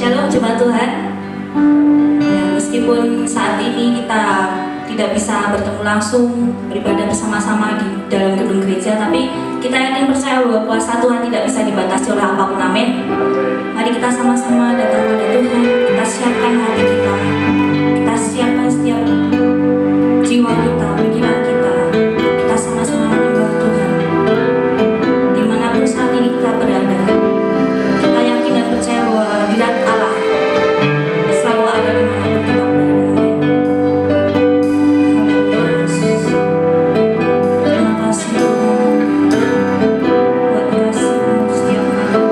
Shalom jemaat Tuhan. Ya, meskipun saat ini kita tidak bisa bertemu langsung beribadah bersama-sama di dalam gedung gereja, tapi kita yakin percaya bahwa kuasa Tuhan tidak bisa dibatasi oleh apapun. Amin. Mari kita sama-sama datang kepada Tuhan. Kita siapkan hati kita. Kita siapkan setiap jiwa kita, pikiran kita. Kita sama-sama menyembah Tuhan. Dimanapun saat ini kita berada, kita yakin dan percaya bahwa hadirat Allah selalu ada dimanapun kita berada. Terima kasih Tuhan buat kasih-Mu setiap hari.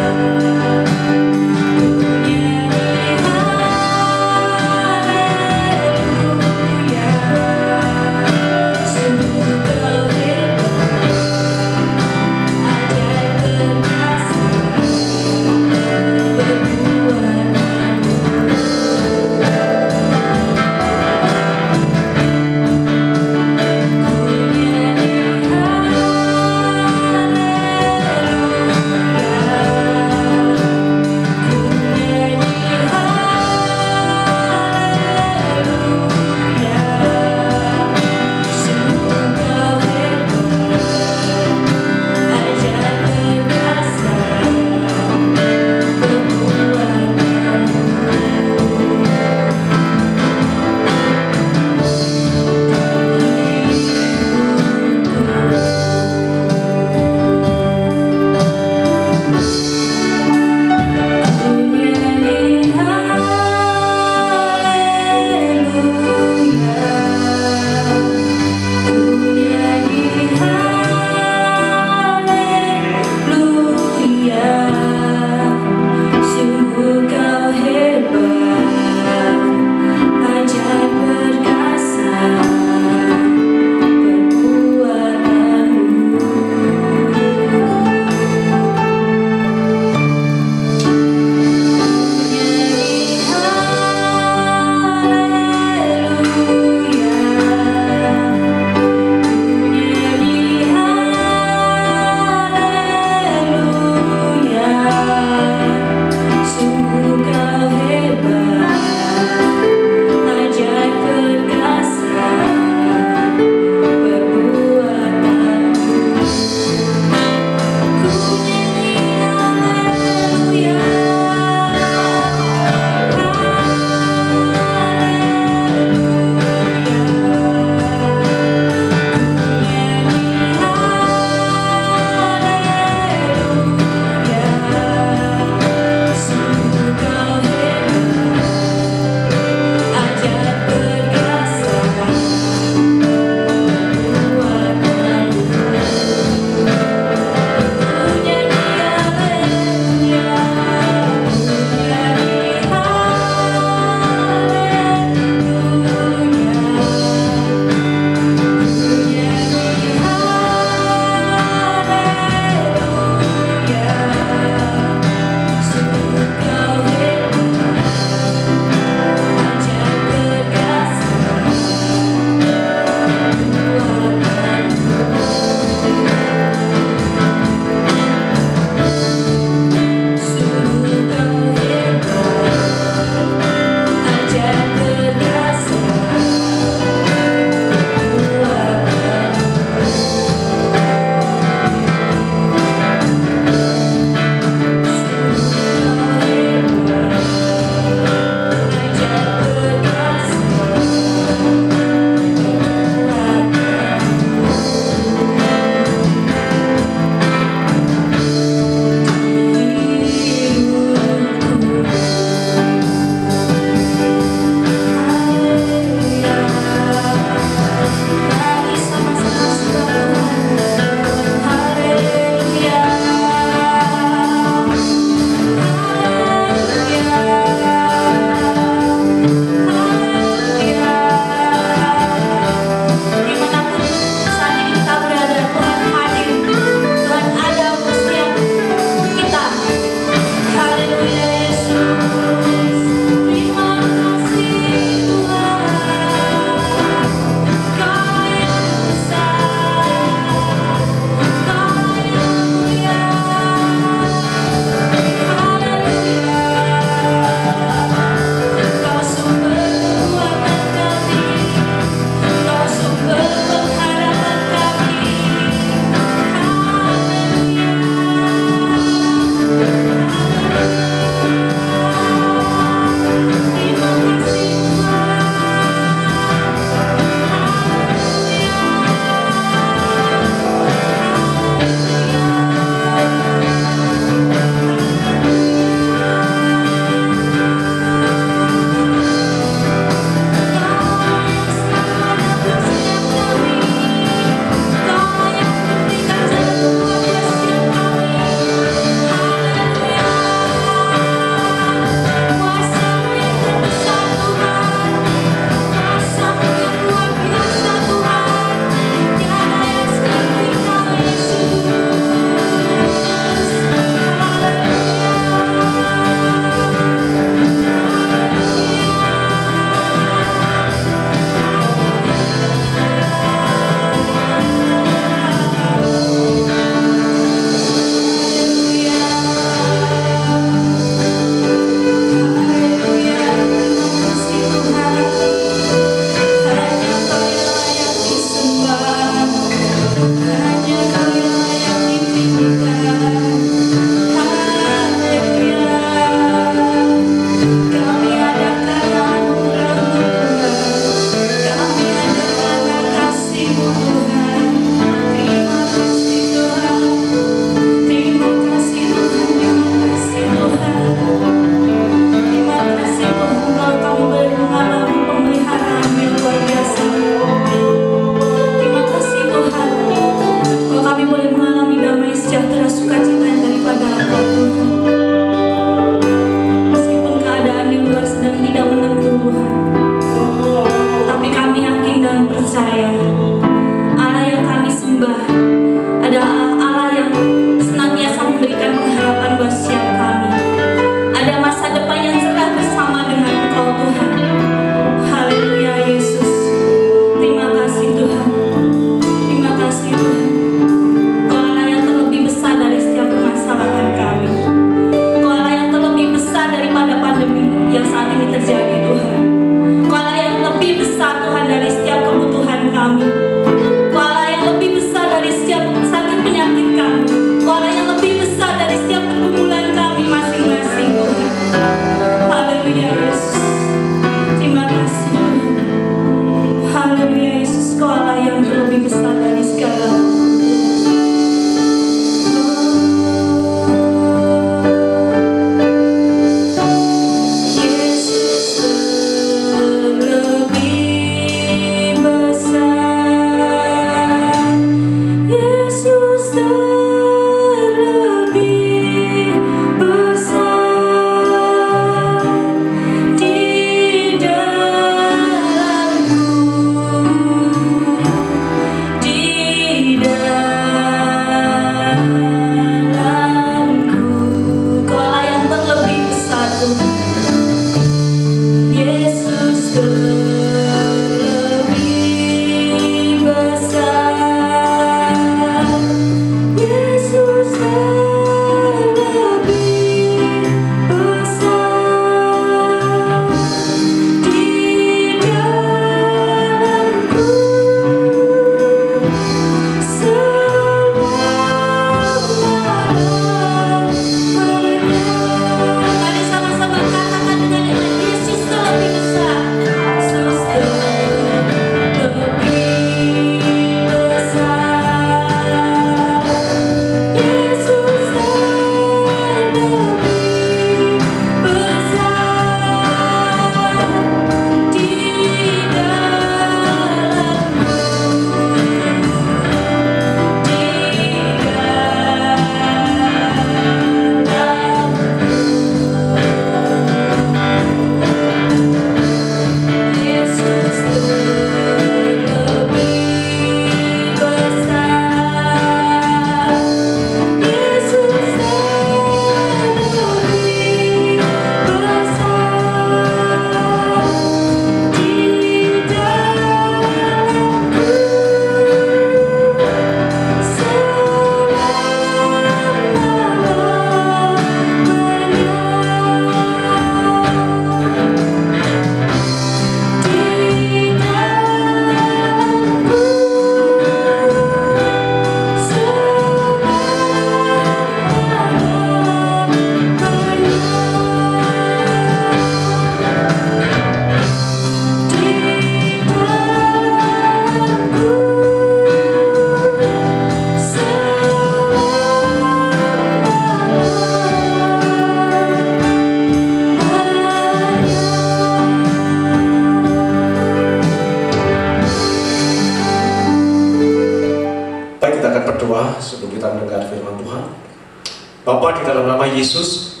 Bapa, di dalam nama Yesus,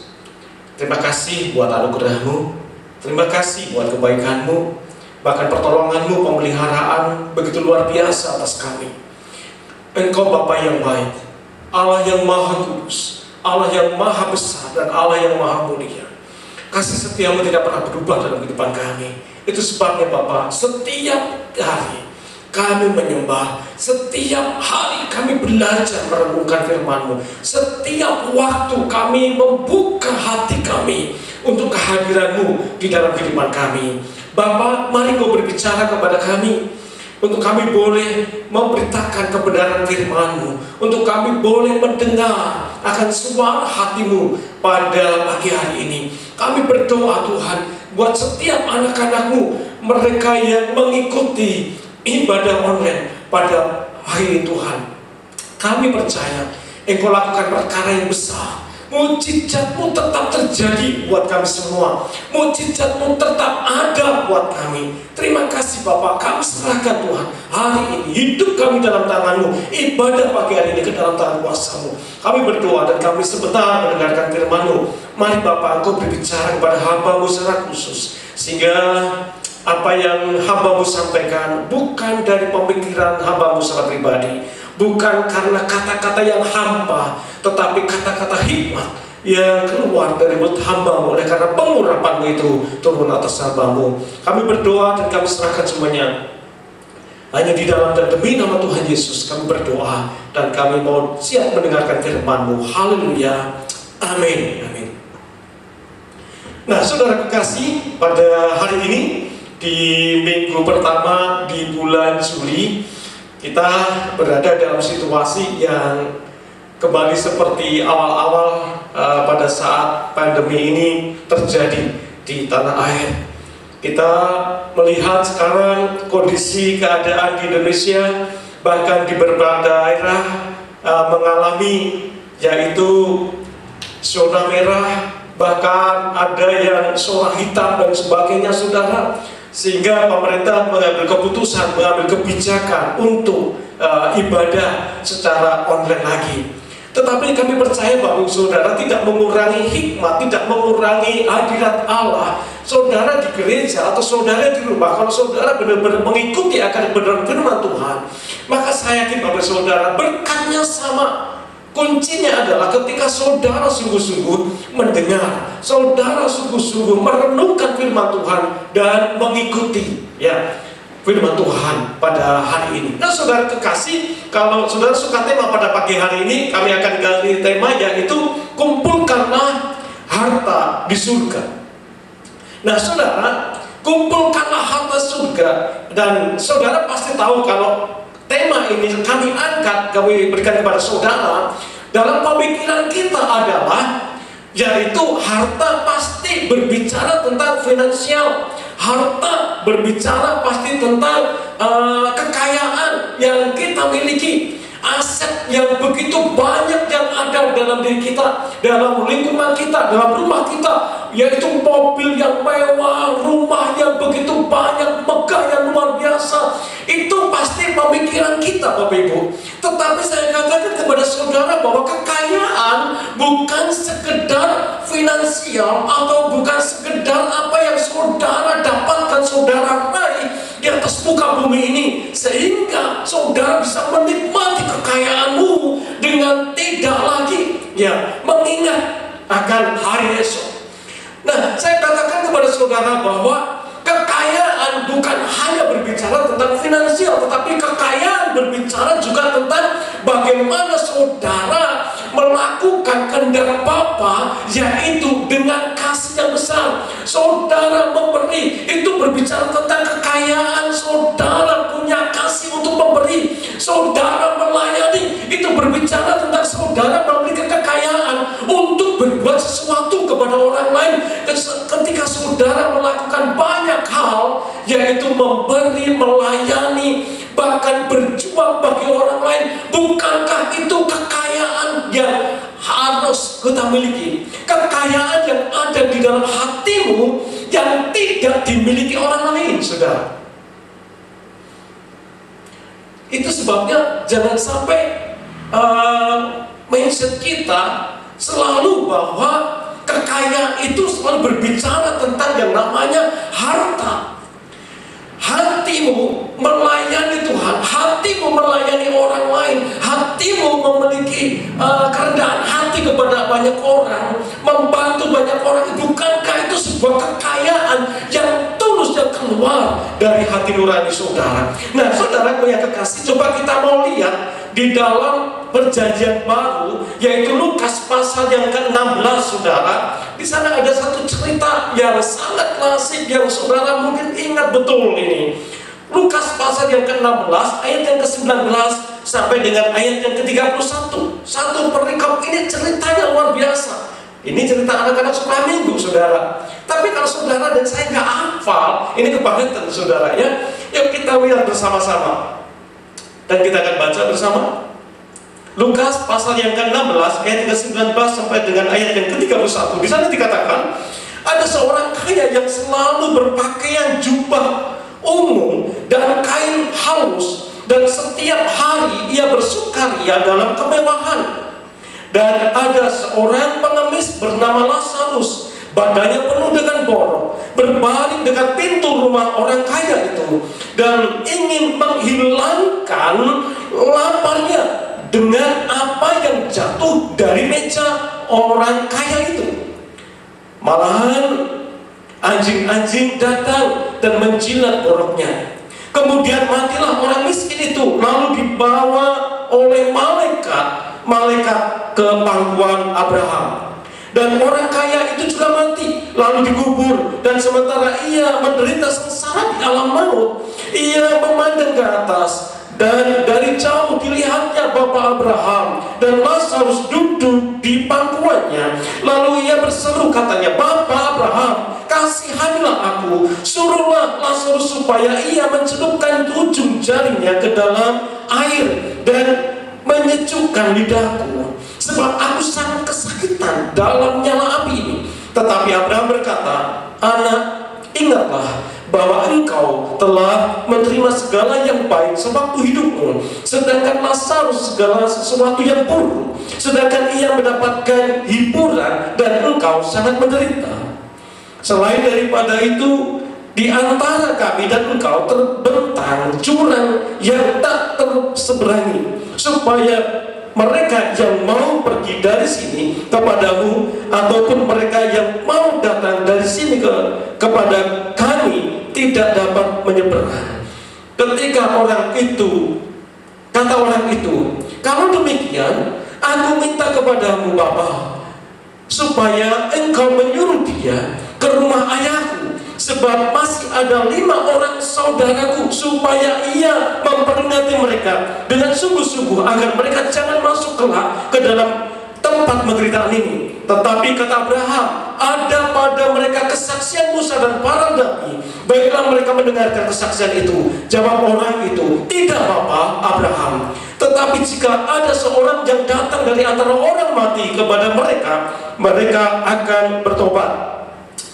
terima kasih buat anugerah-Mu, terima kasih buat kebaikan-Mu, bahkan pertolongan-Mu, pemeliharaan begitu luar biasa atas kami. Engkau Bapa yang baik, Allah yang maha kudus, Allah yang maha besar, dan Allah yang maha mulia. Kasih setia-Mu tidak pernah berubah dalam kehidupan kami. Itu sebabnya Bapa, setiap hari kami menyembah, setiap hari kami belajar merenungkan firman-Mu, setiap waktu kami membuka hati kami untuk kehadiran-Mu di dalam kehidupan kami. Bapa, mari Kau berbicara kepada kami, untuk kami boleh memberitakan kebenaran firman-Mu, untuk kami boleh mendengar akan suara hati-Mu pada pagi hari ini. Kami berdoa Tuhan, buat setiap anak-anak-Mu, mereka yang mengikuti ibadah online pada hari Tuhan, kami percaya Engkau lakukan perkara yang besar. Mujizat-Mu tetap terjadi buat kami semua. Mujizat-Mu tetap ada buat kami. Terima kasih Bapak, kami serahkan Tuhan hari ini hidup kami dalam tangan-Mu, ibadah pagi hari ini ke dalam tangan kuasa-Mu. Kami berdoa dan kami sebentar mendengarkan firman-Mu. Mari Bapak, Engkau berbicara kepada hamba-Mu secara khusus, sehingga apa yang hamba-Mu sampaikan bukan dari pemikiran hamba-Mu secara pribadi, bukan karena kata-kata yang hampa, tetapi kata-kata hikmat yang keluar dari mulut hamba-Mu. Oleh karena pengurapan-Mu itu turun atas hamba-Mu, kami berdoa dan kami serahkan semuanya hanya di dalam dan demi nama Tuhan Yesus kami berdoa, dan kami mau siap mendengarkan firman-Mu. Haleluya, amin, amin. Nah, saudara kekasih, pada hari ini di minggu pertama di bulan Juli, kita berada dalam situasi yang kembali seperti awal-awal pada saat pandemi ini terjadi di tanah air. Kita melihat sekarang kondisi keadaan di Indonesia, bahkan di beberapa daerah mengalami yaitu zona merah, bahkan ada yang zona hitam dan sebagainya, saudara. Sehingga pemerintah mengambil keputusan, mengambil kebijakan untuk ibadah secara online lagi. Tetapi kami percaya bahwa saudara tidak mengurangi hikmat, tidak mengurangi hadirat Allah. Saudara di gereja atau saudara di rumah, kalau saudara benar-benar mengikuti akan kebenaran firman Tuhan, maka saya yakin bahwa saudara berkatnya sama. Kuncinya adalah ketika saudara sungguh-sungguh mendengar, saudara sungguh-sungguh merenungkan firman Tuhan dan mengikuti firman Tuhan pada hari ini. Nah, saudara kekasih, kalau saudara suka tema pada pagi hari ini, kami akan ganti tema, yaitu kumpulkanlah harta di surga. Nah, saudara, kumpulkanlah harta surga. Dan saudara pasti tahu kalau tema ini kami angkat, kami berikan kepada saudara, dalam pemikiran kita adalah, yaitu harta pasti berbicara tentang finansial. Harta berbicara pasti tentang kekayaan yang kita miliki, aset yang begitu banyak yang ada dalam diri kita, dalam lingkungan kita, dalam rumah kita, yaitu mobil yang mewah, rumah yang begitu banyak, megah yang luar biasa. Itu pasti pemikiran kita, Bapak Ibu. Tetapi saya katakan kepada saudara bahwa kekayaan bukan sekedar finansial, atau bukan sekedar apa yang saudara dapatkan, saudara raih di atas muka bumi ini, sehingga saudara bisa menikmati kekayaanmu dengan tidak lagi mengingat akan hari esok. Nah, saya katakan kepada saudara bahwa kekayaan bukan hanya berbicara tentang finansial, tetapi kekayaan berbicara juga tentang bagaimana saudara melakukan kehendak Bapa, yaitu dengan kasih yang besar. Saudara memberi, itu berbicara tentang kekayaan. Saudara punya kasih untuk memberi. Saudara melayani, itu berbicara tentang saudara memiliki kekayaan untuk berbuat sesuatu kepada orang lain. Ketika saudara melakukan banyak hal, yaitu memberi, melayani, bahkan berjuang bagi orang lain, bukankah itu kekayaan yang harus kita miliki? Kekayaan yang ada di dalam hatimu yang tidak dimiliki orang lain, saudara. Itu sebabnya jangan sampai mindset kita selalu bahwa kekayaan itu selalu berbicara tentang yang namanya harta. Hatimu melayani Tuhan, hatimu melayani orang lain, hatimu memiliki kerendahan hati kepada banyak orang, membantu banyak orang. Bukankah itu sebuah kekayaan yang tulus yang keluar dari hati nurani saudara? Nah, saudaraku yang kekasih, coba kita mau lihat di dalam Perjanjian Baru, yaitu Lukas pasal yang ke-16, saudara. Di sana ada satu cerita yang sangat klasik yang saudara mungkin ingat betul ini. Lukas pasal yang ke-16 ayat yang ke-19 sampai dengan ayat yang ke-31. Satu perikop ini ceritanya luar biasa. Ini cerita anak-anak sekolah minggu, saudara. Tapi kalau saudara dan saya nggak hafal, ini kebangetan, saudara ya. Yuk kita lihat bersama-sama. Dan kita akan baca bersama Lukas pasal yang ke-16 ayat yang ke-19 sampai dengan ayat yang ke-31. Di sana dikatakan ada seorang kaya yang selalu berpakaian jubah ungu dan kain halus, dan setiap hari ia bersukaria dalam kemewahan. Dan ada seorang pengemis bernama Lazarus, badannya penuh dengan borok, berbaring dekat pintu rumah orang kaya itu, dan ingin menghilangkan laparnya dengan apa yang jatuh dari meja orang kaya itu. Malahan anjing-anjing datang dan menjilat boroknya. Kemudian matilah orang miskin itu, lalu dibawa oleh malaikat ke pangkuan Abraham. Dan orang kaya itu juga mati, lalu dikubur. Dan sementara ia menderita sengsara di alam maut, ia memandang ke atas, dan dari jauh dilihatnya Bapa Abraham dan Lazarus duduk di pangkuannya. Lalu ia berseru, katanya, "Bapa Abraham, kasihanilah aku, suruhlah Lazarus supaya ia mencelupkan ujung jarinya ke dalam air dan menyejukkan lidahku, sebab aku sangat kesakitan dalam nyala api ini." Tetapi Abraham berkata, "Anak, ingatlah bahwa engkau telah menerima segala yang baik sewaktu hidupmu, sedangkan Lazarus segala sesuatu yang buruk, sedangkan ia mendapatkan hiburan dan engkau sangat menderita. Selain daripada itu, di antara kami dan engkau terbentang jurang yang tak terseberangi, supaya mereka yang mau pergi dari sini kepadamu, ataupun mereka yang mau datang dari sini kepada kami, tidak dapat menyeberang." Ketika kata orang itu, "Kalau demikian, aku minta kepadamu Bapa, supaya engkau menyuruh dia ke rumah ayahku, sebab masih ada 5 orang saudaraku, supaya ia memperingati mereka dengan sungguh-sungguh, agar mereka jangan masuk kelak ke dalam tempat penderitaan ini." Tetapi kata Abraham, "Ada pada mereka kesaksian Musa dan para nabi, baiklah mereka mendengarkan kesaksian itu." Jawab orang itu, "Tidak Bapa Abraham, tetapi jika ada seorang yang datang dari antara orang mati kepada mereka, mereka akan bertobat."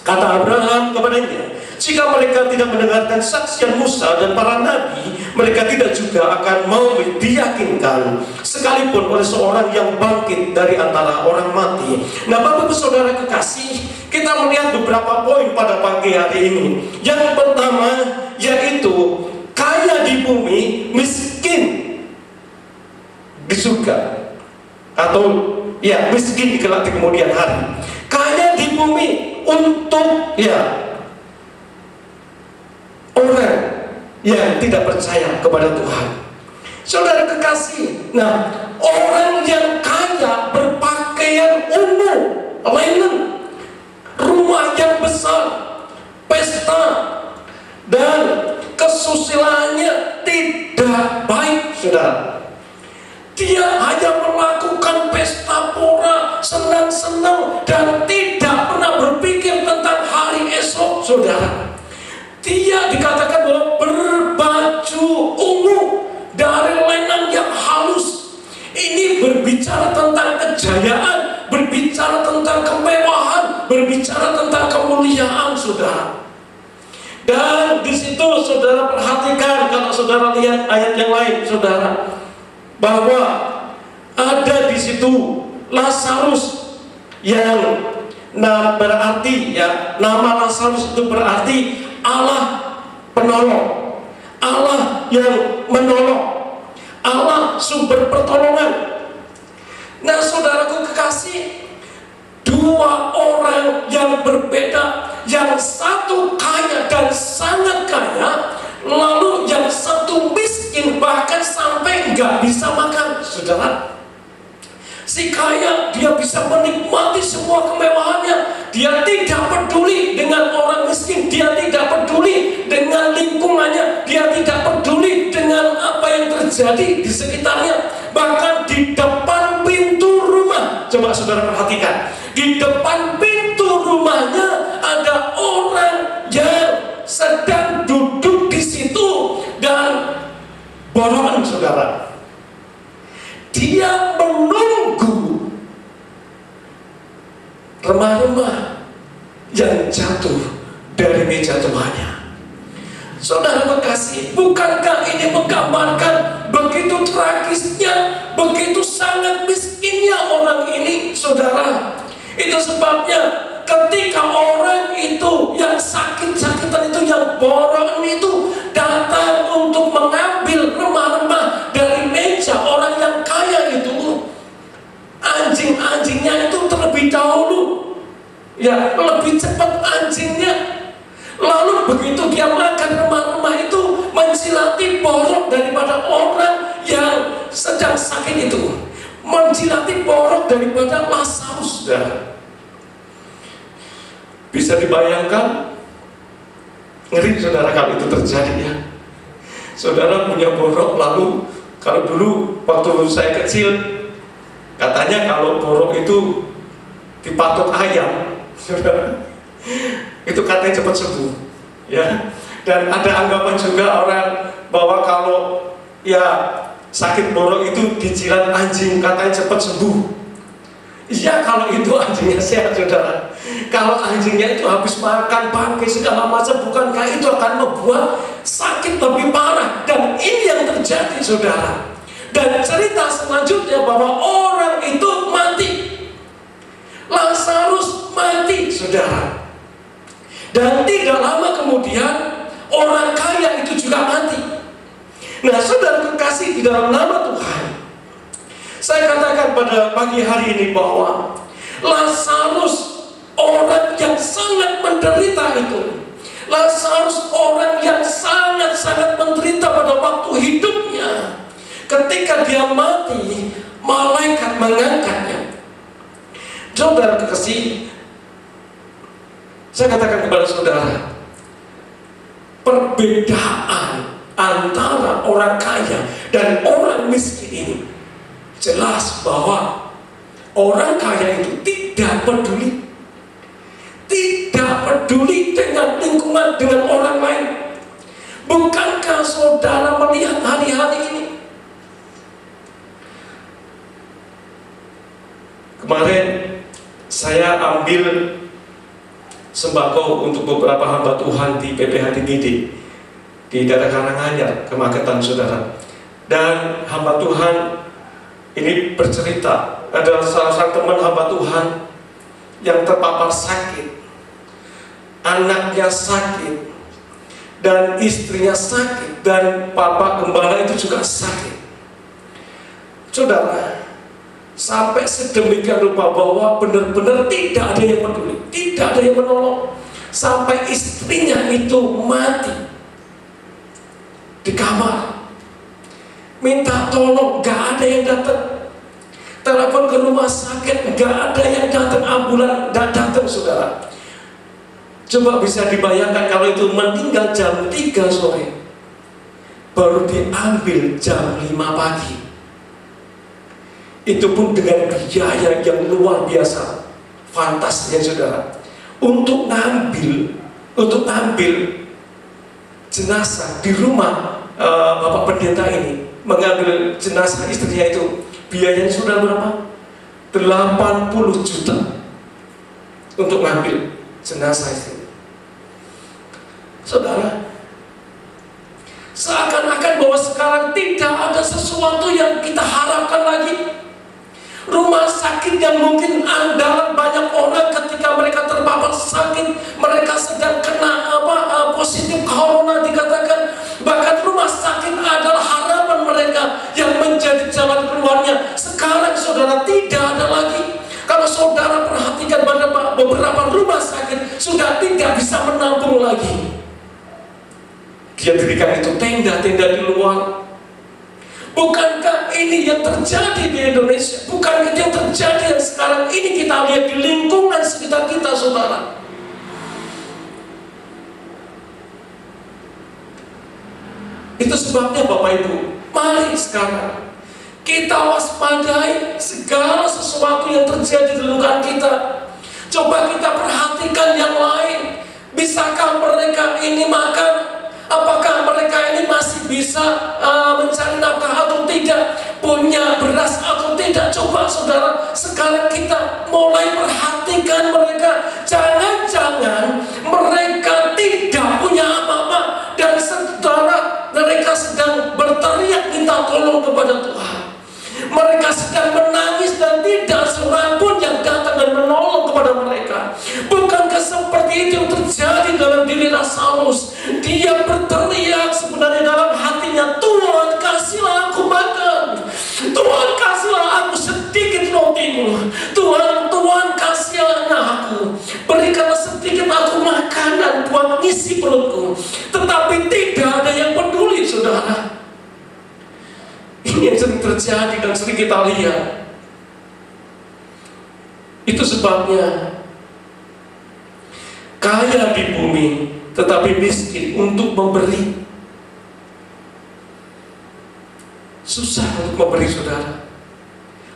Kata Abraham kepadanya, "Jika mereka tidak mendengarkan saksian Musa dan para nabi, mereka tidak juga akan mau diyakinkan, sekalipun oleh seorang yang bangkit dari antara orang mati." Nah, Bapak Ibu Saudara kekasih, kita melihat beberapa poin pada pagi hari ini. Yang pertama yaitu kaya di bumi, miskin di surga, atau ya miskin di kelak di kemudian hari. Kaya di bumi untuk orang yang tidak percaya kepada Tuhan. Saudara kekasih, nah, orang yang kaya berpakaian ungu, linen, rumah yang besar, pesta, dan kesusilaannya tidak baik, saudara. Dia hanya melakukan pesta pora, senang-senang, dan tidak pernah berpikir tentang hari esok, saudara. Dia dikatakan bahwa berbaju ungu dari lenan yang halus. Ini berbicara tentang kejayaan, berbicara tentang kemewahan, berbicara tentang kemuliaan, saudara. Dan di situ saudara perhatikan, kalau saudara lihat ayat yang lain, saudara, bahwa ada di situ Lazarus yang berarti ya, nama Lazarus itu berarti Allah penolong, Allah yang menolong, Allah sumber pertolongan. Nah, saudaraku kekasih, dua orang yang berbeda, yang satu kaya dan sangat kaya, lalu yang satu miskin bahkan sampai nggak bisa makan. Saudara, si kaya dia bisa menikmati semua kemewahannya, dia tidak peduli dengan orang miskin, dia tidak peduli dengan lingkungannya, dia tidak peduli dengan apa yang terjadi di sekitarnya. Bahkan di depan pintu rumah, coba saudara perhatikan, di depan pintu rumahnya ada orang yang sedang duduk di situ dan borongan, saudara. Dia menunggu remah-remah yang jatuh dari meja tuannya. Saudara kekasih, bukankah ini menggambarkan begitu tragisnya, begitu sangat miskinnya orang ini, saudara? Itu sebabnya ketika orang itu yang sakit-sakitan itu, yang borongan itu datang untuk mengambil remah-remah dari meja orang yang kaya itu, anjing-anjingnya itu terlebih dahulu, ya, lebih cepat anjingnya. Lalu begitu dia makan remah-remah itu, menjilati borok daripada orang yang sedang sakit itu, menjilati borok daripada Lazarus. Bisa dibayangkan, ngeri saudara kalau itu terjadi ya. Saudara punya borok, lalu kalau dulu waktu saya kecil, katanya kalau borok itu dipatok ayam, saudara, itu katanya cepat sembuh, ya. Dan ada anggapan juga orang bahwa kalau ya sakit borok itu dijilat anjing, katanya cepat sembuh. Iya, kalau itu anjingnya sehat, saudara. Kalau anjingnya itu habis makan bangkai segala macam, bukankah itu akan membuat sakit lebih parah? Dan ini yang terjadi, saudara. Dan cerita selanjutnya bahwa orang itu mati, Lazarus mati, saudara. Dan tidak lama kemudian orang kaya itu juga mati. Nah, saudara kekasih di dalam nama Tuhan, saya katakan pada pagi hari ini bahwa Lazarus, orang yang sangat menderita itu, Lazarus orang yang sangat-sangat menderita pada waktu hidupnya, ketika dia mati, malaikat mengangkatnya. Saudara kekasih, saya katakan kepada saudara, perbedaan antara orang kaya dan orang miskin ini jelas bahwa orang kaya itu tidak peduli dengan lingkungan, dengan orang lain. Bukankah saudara melihat hari-hari ini? Kemarin saya ambil sembako untuk beberapa hamba Tuhan di PPH Tinggi di daerah Karanganyar, Kemagetan, saudara. Dan hamba Tuhan ini bercerita, ada salah satu teman hamba Tuhan yang terpapar sakit, anaknya sakit, dan istrinya sakit, dan Bapak Gembala itu juga sakit. Saudara, sampai sedemikian rupa bahwa benar-benar tidak ada yang peduli, tidak ada yang menolong, sampai istrinya itu mati di kamar, minta tolong, gak ada yang datang. Telepon ke rumah sakit, gak ada yang datang, ambulan gak datang, saudara. Coba bisa dibayangkan kalau itu meninggal jam 3 sore, baru diambil jam 5 pagi. Itu pun dengan biaya yang luar biasa, fantasnya, saudara, untuk ngambil jenazah di rumah Bapak Pendeta ini, mengambil jenazah istrinya itu, biayanya sudah berapa? 80 juta untuk ngambil jenazah itu. Saudara, seakan-akan bahwa sekarang tidak ada sesuatu yang kita harapkan lagi. Rumah sakit yang mungkin andalan banyak orang ketika mereka terpapar sakit, mereka sedang kena positif corona dikatakan. Bahkan rumah sakit adalah harapan mereka yang menjadi jalan keluarnya. Sekarang saudara tidak ada lagi. Kalau saudara perhatikan pada beberapa rumah sakit sudah tidak bisa menampung lagi. Dia dirikan itu tenda-tenda di luar. Bukankah ini yang terjadi di Indonesia? Bukan itu yang terjadi yang sekarang ini kita lihat di lingkungan sekitar kita, saudara? Itu sebabnya Bapak Ibu, mari sekarang kita waspadai segala sesuatu yang terjadi di lingkungan kita. Coba kita perhatikan yang lain. Bisakah mereka ini makan? Apakah mereka ini masih bisa mencari nafkah atau tidak? Punya beras atau tidak? Coba saudara, sekarang kita mulai perhatikan mereka. Jangan-jangan mereka tidak punya apa-apa, dan saudara, mereka sedang berteriak minta tolong kepada Tuhan. Mereka sedang menangis dan tidak seorang pun yang datang dan menolong kepada mereka. Bukankah seperti itu yang terjadi dalam diri Lazarus? Dia berteriak sebenarnya dalam hatinya, Tuhan kasihlah aku makan, Tuhan kasihlah aku sedikit rotimu, Tuhan kasihlah aku, berikanlah sedikit aku makanan buat ngisi perutku. Tetapi tidak ada yang peduli, saudara. Ini yang sering terjadi dan sering kita lihat. Itu sebabnya kaya di bumi tetapi miskin untuk memberi. Susah untuk memberi, saudara.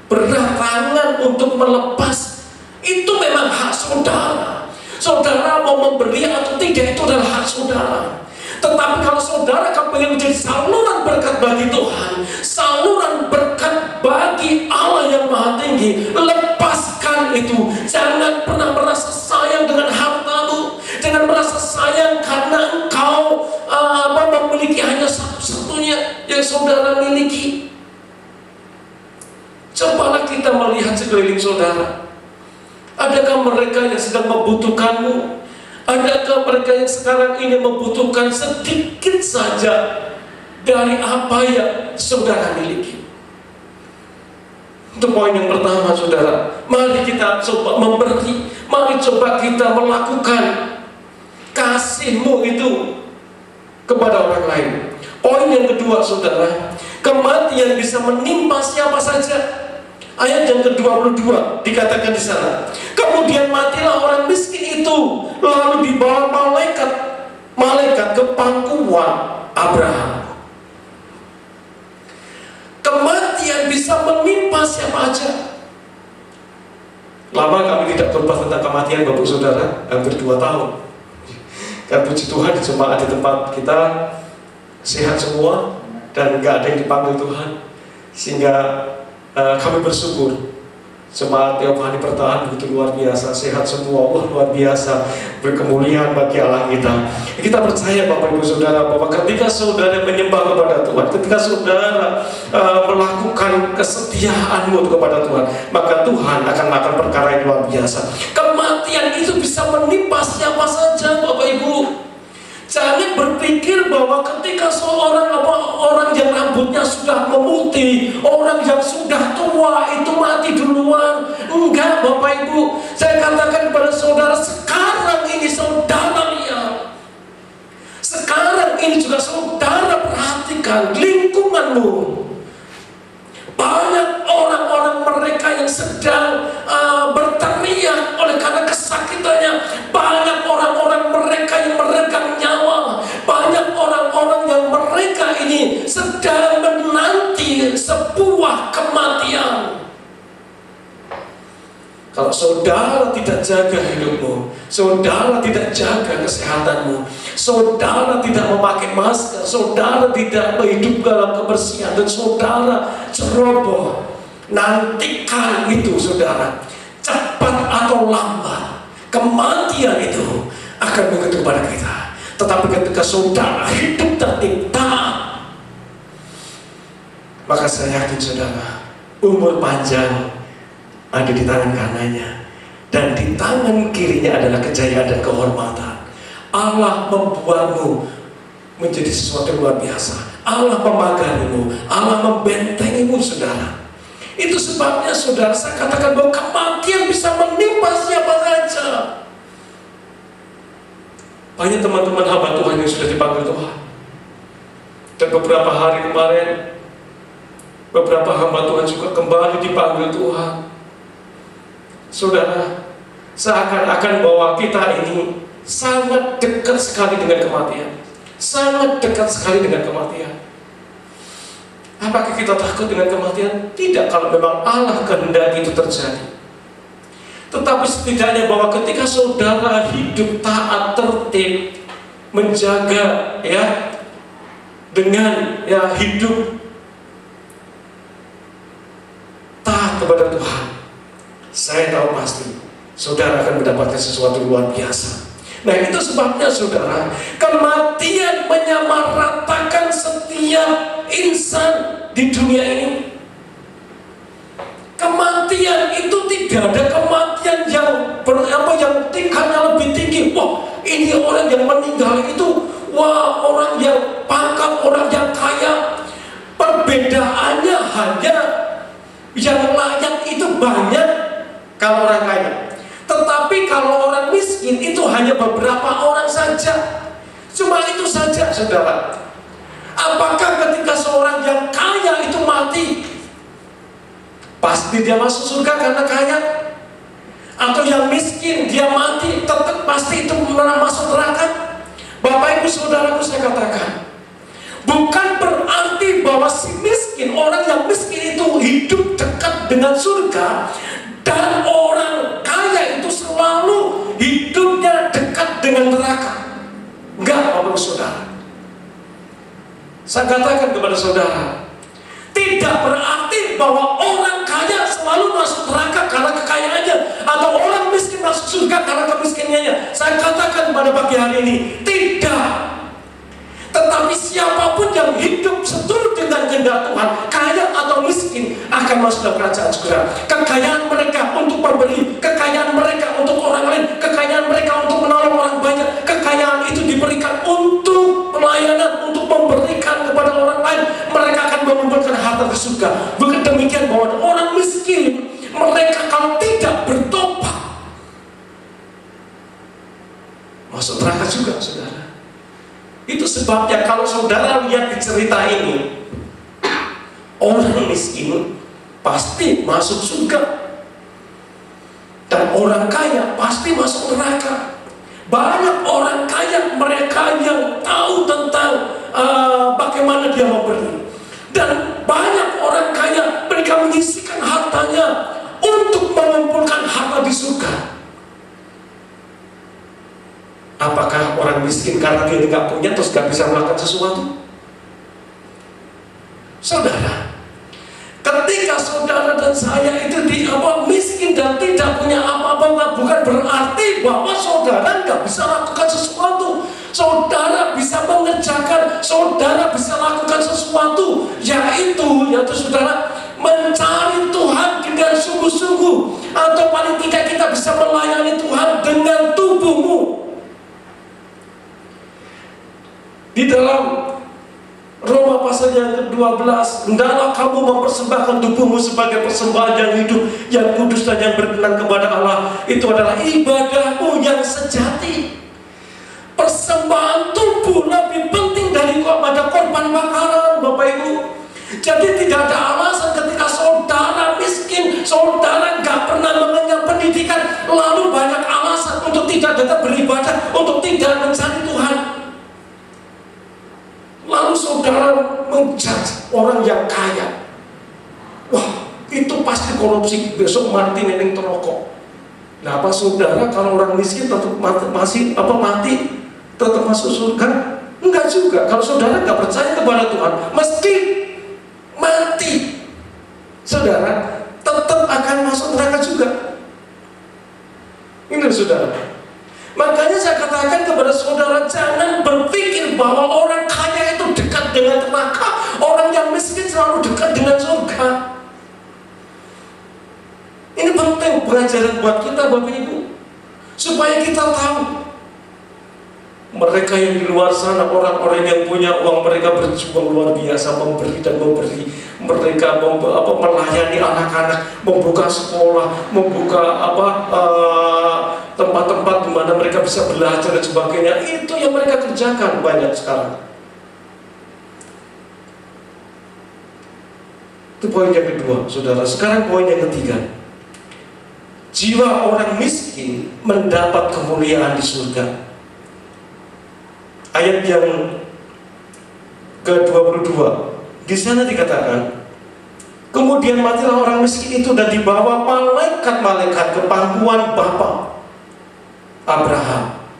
Berat tangan untuk melepas. Itu memang hak saudara. Saudara mau memberi atau tidak, itu adalah hak saudara. Tetapi kalau saudara ingin menjadi saluran berkat bagi Tuhan, saluran berkat bagi Allah yang Maha Tinggi, lepaskan itu. Jangan pernah merasa sayang dengan hartamu, jangan merasa sayang karena engkau memiliki hanya satu-satunya yang saudara miliki. Cobalah kita melihat sekeliling saudara. Adakah mereka yang sedang membutuhkanmu? Adakah mereka yang sekarang ini membutuhkan sedikit saja dari apa yang saudara miliki? Itu poin yang pertama, saudara. Mari kita coba memberi. Mari coba kita melakukan kasihmu itu kepada orang lain. Poin yang kedua, saudara, kematian bisa menimpa siapa saja. Ayat yang ke-22 dikatakan di sana, kemudian matilah orang miskin itu, lalu dibawa malaikat ke pangkuan Abraham. Kematian bisa menimpa siapa aja. Lama kami tidak berbahas tentang kematian, Bapak Saudara, hampir 2 tahun. Dan puji Tuhan, jemaat di tempat kita sehat semua dan gak ada yang dipanggil Tuhan, sehingga kami bersyukur. Jemaat Teophani Pertahan begitu luar biasa, sehat semua, luar biasa, berkemuliaan bagi Allah kita. Kita percaya Bapak Ibu Saudara bahwa ketika saudara menyembah kepada Tuhan, ketika saudara melakukan kesetiaanmu kepada Tuhan, maka Tuhan akan melakukan perkara yang luar biasa. Kematian itu bisa menimpa siapa saja, Bapak Ibu. Jangan berpikir bahwa ketika seorang orang yang rambutnya sudah memutih, orang yang sudah tua itu mati duluan. Enggak, Bapak Ibu. Saya katakan kepada saudara, sekarang ini saudara lihat. Sekarang ini juga saudara perhatikan lingkunganmu. Banyak orang-orang mereka yang sedang berteriak oleh karena kesakitannya. Banyak orang-orang mereka yang meregang nyawa. Banyak orang-orang yang mereka ini sedang menanti sebuah kematian. Kalau saudara tidak jaga hidupmu, saudara tidak jaga kesehatanmu, saudara tidak memakai masker, saudara tidak hidup dalam kebersihan, dan saudara ceroboh, nantikan itu saudara. Cepat atau lambat, kematian itu akan begitu pada kita. Tetapi ketika saudara hidup tertib taat, maka saya yakin saudara, umur panjang ada di tangan kanannya, dan di tangan kirinya adalah kejayaan dan kehormatan. Allah membuatmu menjadi sesuatu yang luar biasa. Allah memagarimu, Allah membentengimu, saudara. Itu sebabnya, saudara, saya katakan bahwa kematian bisa menimpa siapa saja. Banyak teman-teman hamba Tuhan yang sudah dipanggil Tuhan. Dan beberapa hari kemarin, beberapa hamba Tuhan juga kembali dipanggil Tuhan. Saudara, seakan-akan bahwa kita ini sangat dekat sekali dengan kematian. Sangat dekat sekali dengan kematian. Apakah kita takut dengan kematian? Tidak, kalau memang Allah kehendaki itu terjadi. Tetapi setidaknya bahwa ketika saudara hidup taat, tertib, menjaga dengan hidup taat kepada Tuhan, saya tahu pasti saudara akan mendapatkan sesuatu luar biasa. Nah, itu sebabnya, saudara, kematian menyamaratakan setiap insan di dunia ini. Kematian itu tidak ada kematian yang tingkatnya lebih tinggi. Wah, ini orang yang meninggal itu, wah, orang yang pangkat, orang yang kaya. Perbedaannya hanya yang layak itu banyak kalau orang kaya. Tetapi kalau orang miskin itu hanya beberapa orang saja. Cuma itu saja, saudara. Apakah ketika seorang yang kaya itu mati, pasti dia masuk surga karena kaya? Atau yang miskin dia mati, tetap pasti itu masuk neraka? Bapak ibu saudaraku, saya katakan, bukan berarti bahwa si miskin, orang yang miskin itu hidup dekat dengan surga, dan orang kaya itu selalu hidupnya dekat dengan neraka. Enggak, Bapak saudara. Saya katakan kepada saudara, tidak berarti bahwa orang kaya selalu masuk neraka karena kekayaannya, atau orang miskin masuk surga karena kemiskinannya. Saya katakan pada pagi hari ini, tidak. Tetapi siapapun yang hidup seturut dengan kehendak Tuhan, kaya atau miskin, akan masuk dalam kerajaan surga. Kekayaan mereka untuk memberi, kekayaan mereka untuk orang lain, kekayaan mereka untuk menolong orang banyak, kekayaan itu diberikan untuk pelayanan, untuk memberikan kepada orang lain. Mereka akan mengumpulkan harta di surga. Begitu demikian bahwa orang miskin, mereka kalau tidak bertobat, masuk neraka juga, saudara. Itu sebabnya kalau saudara lihat di cerita ini, orang miskin pasti masuk surga, dan orang kaya pasti masuk neraka. Banyak orang kaya, mereka yang tahu tentang bagaimana dia memberi, dan banyak orang kaya, mereka menyisihkan hartanya untuk mengumpulkan harta di surga. Apakah orang miskin karena dia tidak punya terus gak bisa melakukan sesuatu? Saudara, ketika saudara dan saya itu miskin dan tidak punya apa-apa, bukan berarti bahwa saudara gak bisa lakukan sesuatu. Saudara bisa mengerjakan, saudara bisa lakukan sesuatu, yaitu saudara mencari Tuhan dengan sungguh-sungguh, atau paling tidak kita bisa melayani Tuhan dengan tubuhmu. Di dalam Roma pasal yang ke-12, hendaklah kamu mempersembahkan tubuhmu sebagai persembahan yang hidup, yang kudus dan yang berkenan kepada Allah. Itu adalah ibadahmu yang sejati. Persembahan tubuh lebih penting daripada korban bakaran, Bapak Ibu. Jadi tidak ada alasan ketika saudara miskin, saudara gak pernah mengenyam pendidikan, lalu banyak alasan untuk tidak datang beribadah, untuk tidak mencari Tuhan. Lalu saudara menjudge orang yang kaya, wah itu pasti korupsi, besok mati neneng terokok. Nah, apa saudara kalau orang miskin tetap mati tetap masuk surga? Enggak juga. Kalau saudara nggak percaya kepada Tuhan, meski mati, saudara tetap akan masuk neraka juga. Ini saudara. Makanya saya katakan kepada saudara, jangan berpikir bahwa orang kaya itu dekat dengan neraka, orang yang miskin selalu dekat dengan surga. Ini penting. penting pengajaran buat kita Bapak Ibu, supaya kita tahu mereka yang di luar sana, orang-orang yang punya uang, mereka berjuang luar biasa, memberi dan memberi. Mereka melayani anak-anak, membuka sekolah, membuka tempat-tempat di mana mereka bisa belajar dan sebagainya. Itu yang mereka kerjakan banyak sekarang. Itu poin yang kedua, saudara. Sekarang poin yang ketiga. Jiwa orang miskin mendapat kemuliaan di surga. Ayat yang ke-22, di sana dikatakan, kemudian matilah orang miskin itu dan dibawa malaikat-malaikat ke pangkuan Bapa Abraham.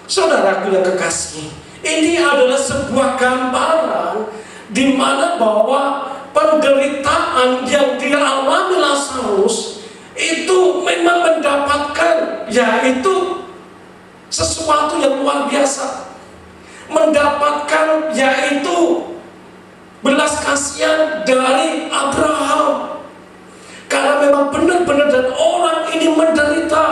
Saudaraku yang kekasih, ini adalah sebuah gambaran di mana bahwa penderitaan yang dialami Lazarus itu memang mendapatkan, yaitu sesuatu yang luar biasa. Mendapatkan yaitu belas kasihan dari Abraham, karena memang benar-benar dan orang ini menderita,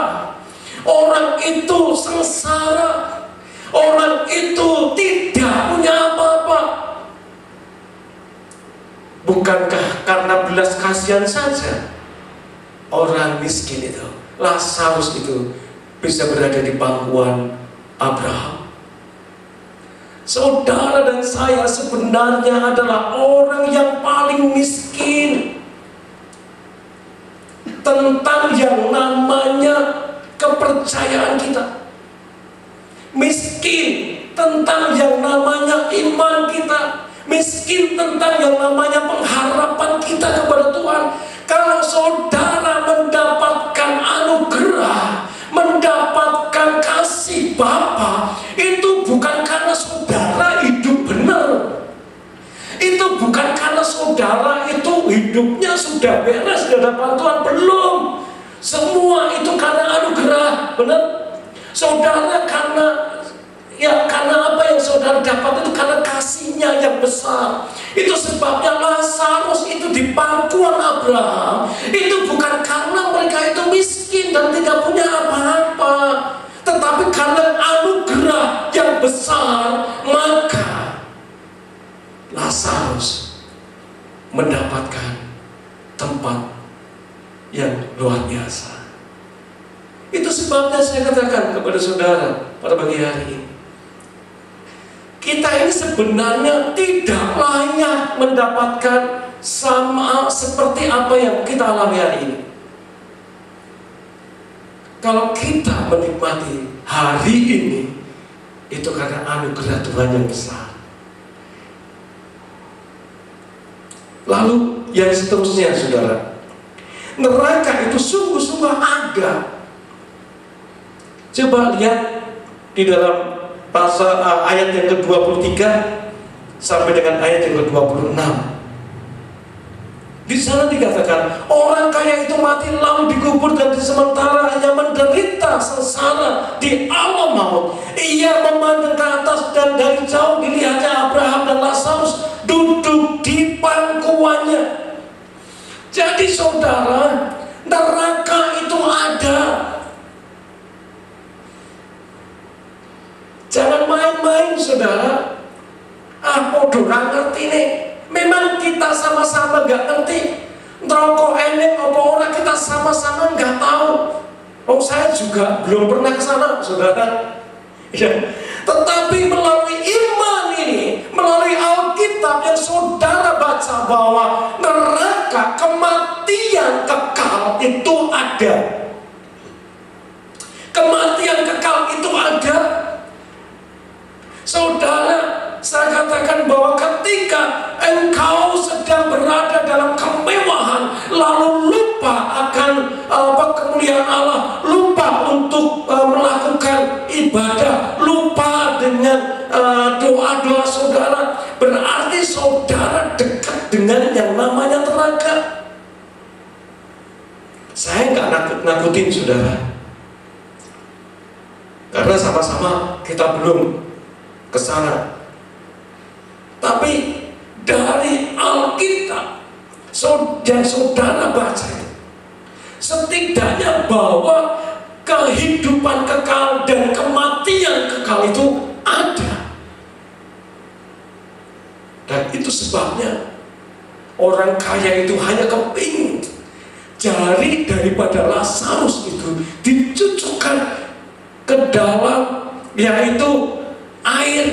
orang itu sengsara, orang itu tidak punya apa-apa. Bukankah karena belas kasihan saja orang miskin itu, Lazarus itu bisa berada di pangkuan Abraham? Saudara dan saya sebenarnya adalah orang yang paling miskin tentang yang namanya kepercayaan kita, miskin tentang yang namanya iman kita, miskin tentang yang namanya pengharapan kita kepada Tuhan. Kalau saudara mendapatkan anugerah, mendapatkan kasih Bapa, itu bukan karena saudara hidup benar, itu bukan karena saudara itu hidupnya sudah beres di hadapan Tuhan, belum. Semua itu karena anugerah, benar. Saudara karena apa yang saudara dapat itu karena kasihnya yang besar. Itu sebabnya Lazarus itu di pangkuan Abraham, itu bukan karena mereka itu miskin dan tidak punya apa-apa, tetapi karena anugerah yang besar, maka Lazarus mendapatkan tempat yang luar biasa. Itu sebabnya saya katakan kepada saudara pada pagi hari ini, kita ini sebenarnya tidak layak mendapatkan sama seperti apa yang kita alami hari ini. Kalau kita menikmati hari ini, itu karena anugerah Tuhan yang besar. Lalu yang seterusnya, saudara, neraka itu sungguh-sungguh ada. Coba lihat di dalam pasal ayat yang ke-23 sampai dengan ayat yang ke-26. Di sana dikatakan, orang kaya itu mati lalu dikubur dan sementara hanya menderita sengsara di alam maut. Ia memandang ke atas dan dari jauh dilihatnya Abraham dan Lazarus duduk di pangkuannya. Jadi saudara, neraka itu ada. Jangan main-main saudara. Podo ra ngerti nih. Memang kita sama-sama gak ngerti. Neraka enek apa ora, kita sama-sama gak tahu. Saya juga belum pernah ke sana saudara. Ya. Tetapi melalui iman ini, melalui Alkitab yang saudara baca bahwa neraka, kematian kekal itu ada. Kematian kekal itu ada. Saudara, saya katakan bahwa ketika engkau sedang berada dalam kemewahan, lalu lupa akan kemuliaan Allah, lupa untuk melakukan ibadah, lupa dengan doa-doa saudara, berarti saudara dekat dengan yang namanya neraka. Saya nggak nakut-nakutin saudara, karena sama-sama kita belum ke sana. Tapi dari Alkitab yang saudara baca, setidaknya bahwa kehidupan kekal dan kematian kekal itu ada. Dan itu sebabnya orang kaya itu hanya kepingin jari daripada Lazarus itu dicucukkan ke dalam yaitu air,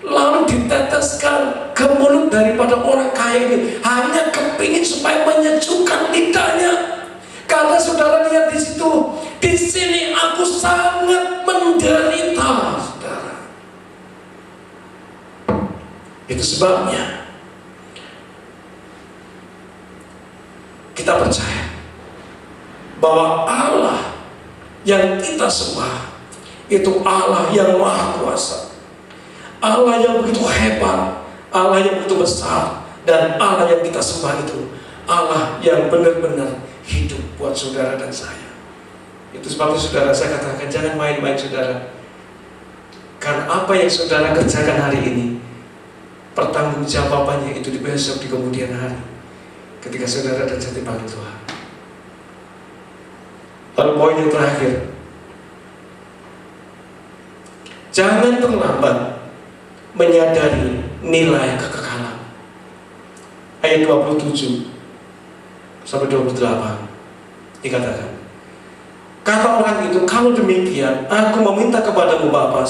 lalu diteteskan ke mulut daripada orang kaya ini, hanya kepingin supaya menyejukkan lidahnya. Karena saudara lihat di situ, di sini aku sangat menderita, saudara. Itu sebabnya kita percaya bahwa Allah yang kita sembah itu Allah yang maha kuasa, Allah yang begitu hebat, Allah yang begitu besar, dan Allah yang kita sembah itu Allah yang benar-benar hidup buat saudara dan saya. Itu sebabnya saudara, saya katakan jangan main-main saudara, karena apa yang saudara kerjakan hari ini pertanggungjawabannya itu di besok, di kemudian hari, ketika saudara dan saya dipanggil Tuhan. Lalu poin yang terakhir, jangan terlambat menyadari nilai kekekalan. Ayat 27 sampai 28 dikatakan, kata orang itu, kalau demikian aku meminta kepadamu Bapa,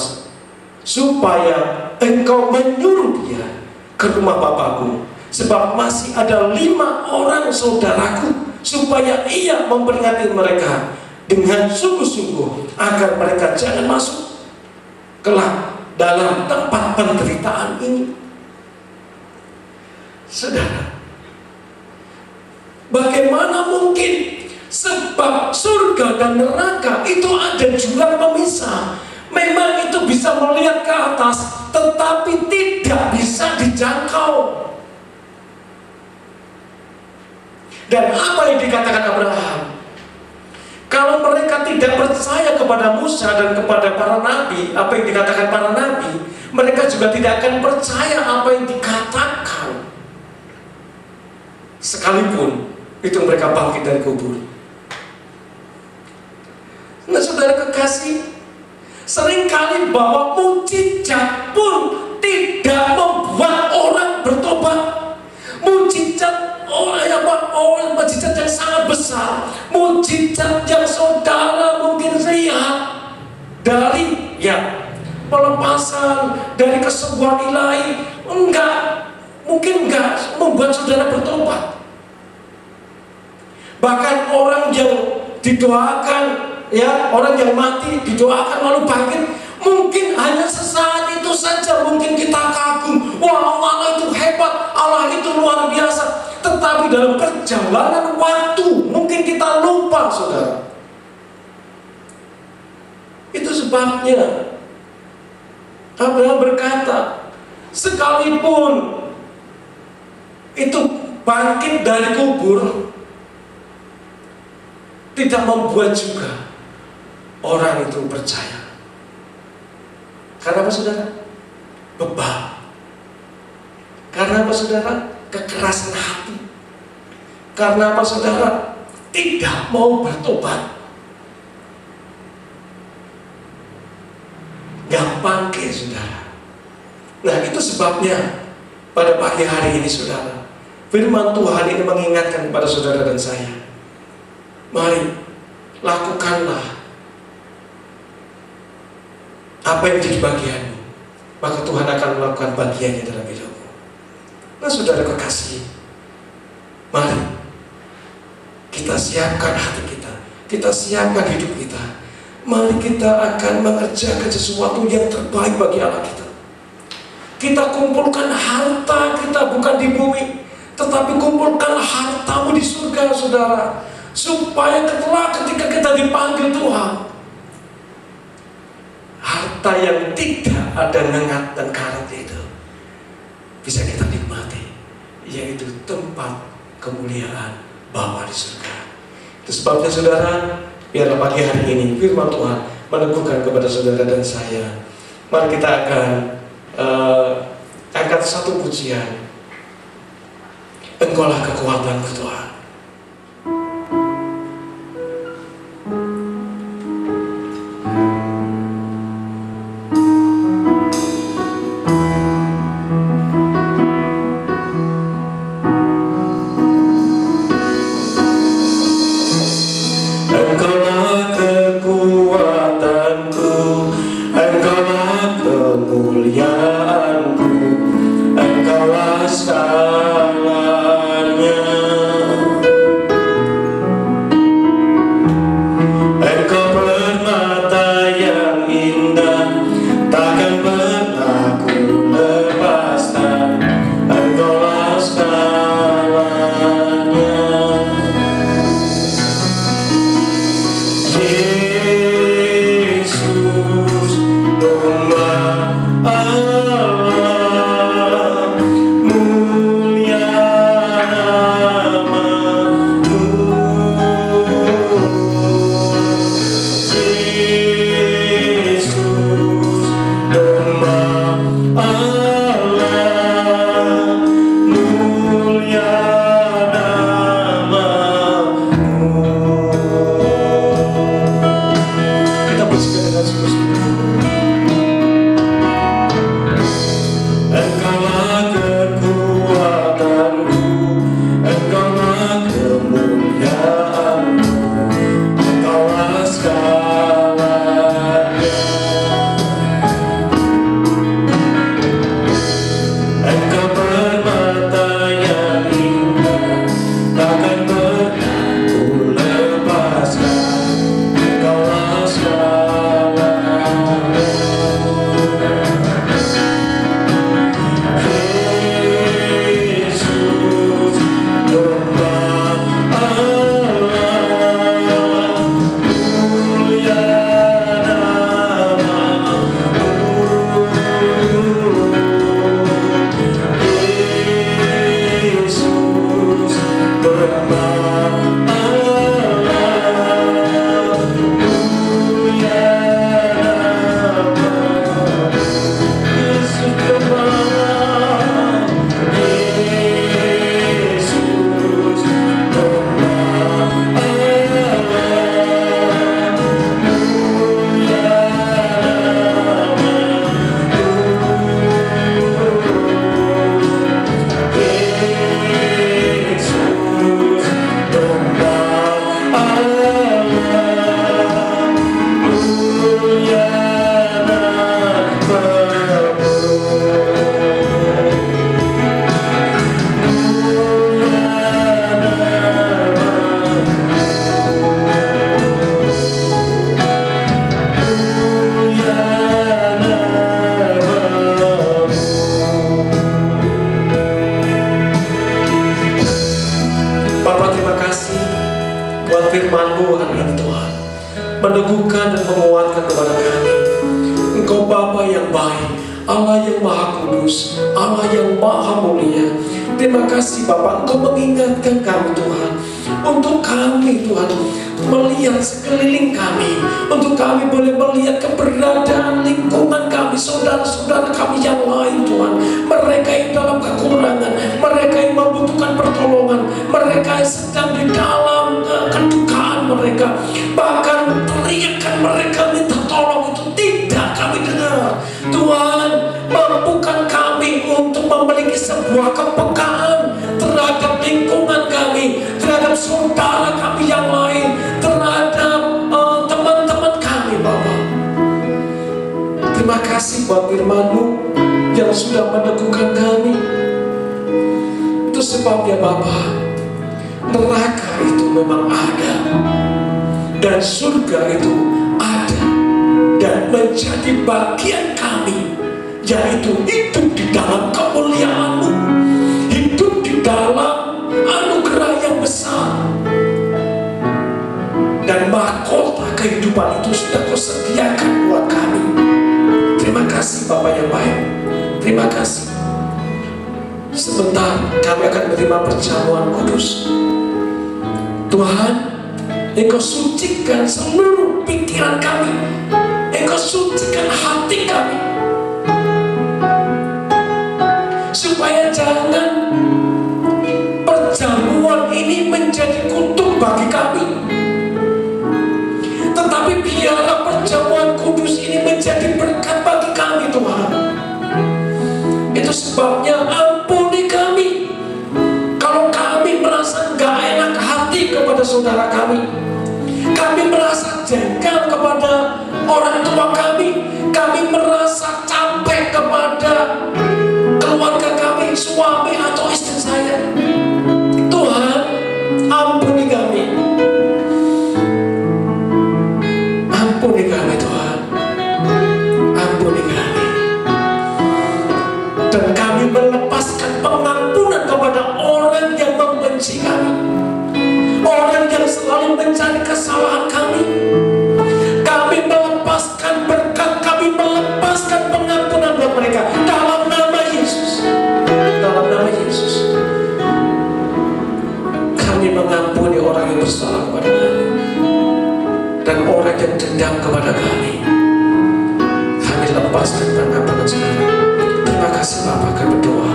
supaya engkau menyuruh dia ke rumah Bapakku, sebab masih ada 5 orang saudaraku, supaya ia memperingati mereka dengan sungguh-sungguh, agar mereka jangan masuk kelak dalam tempat penderitaan ini. Saudara, bagaimana mungkin? Sebab surga dan neraka itu ada jurang pemisah. Memang itu bisa melihat ke atas, tetapi tidak bisa dijangkau. Dan apa yang dikatakan Abraham? Kalau mereka tidak percaya kepada Musa dan kepada para nabi, apa yang dikatakan para nabi, mereka juga tidak akan percaya apa yang dikatakan, sekalipun itu mereka bangkit dari kubur. Nah saudara kekasih, seringkali bahwa mujizat pun tidak membuat orang bertobat. Mujizat mujizat yang sangat besar, mujizat yang saudara mungkin lihat dari pelepasan dari kesembuhan ilahi, mungkin enggak membuat saudara bertobat. Bahkan orang yang didoakan, orang yang mati didoakan lalu bangkit, mungkin hanya sesaat itu saja mungkin kita kagum, wah Allah itu hebat, Allah itu luar biasa. Tetapi dalam perjalanan waktu mungkin kita lupa, saudara. Itu sebabnya Abraham berkata, sekalipun itu bangkit dari kubur, tidak membuat juga orang itu percaya. Karena apa saudara? Beban. Karena apa saudara? Kekerasan hati. Karena apa saudara? Tidak mau bertobat. Gampang ke saudara. Nah itu sebabnya pada pagi hari ini saudara, firman Tuhan ini mengingatkan kepada saudara dan saya, mari lakukanlah apa yang menjadi bagianmu, maka Tuhan akan melakukan bagiannya dalam hidupmu. Nah saudara kekasih, mari kita siapkan hati kita siapkan hidup kita. Mari kita akan mengerjakan sesuatu yang terbaik bagi Allah kita. Kita kumpulkan harta kita bukan di bumi, tetapi kumpulkanlah hartamu di surga saudara, supaya ketika kita dipanggil Tuhan, harta yang tidak ada nengat dan karat itu bisa kita nikmati, yaitu tempat kemuliaan Bapa di surga. Itu sebabnya saudara, biarlah pagi hari ini firman Tuhan meneguhkan kepada saudara dan saya. Mari kita akan angkat satu pujian, Engkaulah kekuatanku Tuhan. meneguhkan dan menguatkan kepada kami. Engkau Bapa yang baik, Allah yang Maha Kudus, Allah yang Maha Mulia. Terima kasih Bapa, Engkau mengingatkan kami Tuhan, untuk kami Tuhan melihat sekeliling kami, untuk kami boleh melihat keberadaan lingkungan kami, saudara-saudara kami yang lain Tuhan, mereka yang dalam kekurangan, mereka yang membutuhkan pertolongan, mereka yang sedang di dalam kedukaan mereka, bahkan teriakan mereka minta tolong itu tidak kami dengar. Tuhan, mampukan kami untuk memiliki sebuah kepekaan terhadap lingkungan kami, terhadap saudara kami yang lain, terhadap teman-teman kami Bapa. Terima kasih buat firman-Mu yang sudah meneguhkan kami. Itu sebabnya Bapa, neraka itu memang ada dan surga itu ada, dan menjadi bagian kami, yaitu hidup di dalam kemuliaan-Mu, hidup di dalam anugerah yang besar, dan mahkota kehidupan itu sudah Kau sediakan buat kami. Terima kasih Bapa yang baik, terima kasih. Sebentar kami akan menerima perjamuan kudus. Tuhan, Engkau sucikan seluruh pikiran kami, Engkau sucikan hati kami, supaya jangan perjamuan ini menjadi kutuk bagi kami, tetapi biarlah perjamuan kudus ini menjadi berkat bagi kami Tuhan. Itu sebabnya ampuni kami kalau kami merasa gak enak hati kepada saudara kami, kami merasa jengkel kepada orang tua kami merasa capek kepada keluarga kami, suami atau istri saya. Tuhan, ampuni kami. Ampuni kami Tuhan. Ampuni kami. Dan kami melepaskan pengampunan kepada orang yang membenci kami, orang yang selalu mencari kesalahan kami. Kami melepaskan berkat, kami melepaskan pengampunan buat mereka dalam nama Yesus. Dalam nama Yesus, kami mengampuni orang yang bersalah kepada kami, dan orang yang dendam kepada kami, kami lepaskan pengampunan sekarang. Terima kasih Bapak, kami berdoa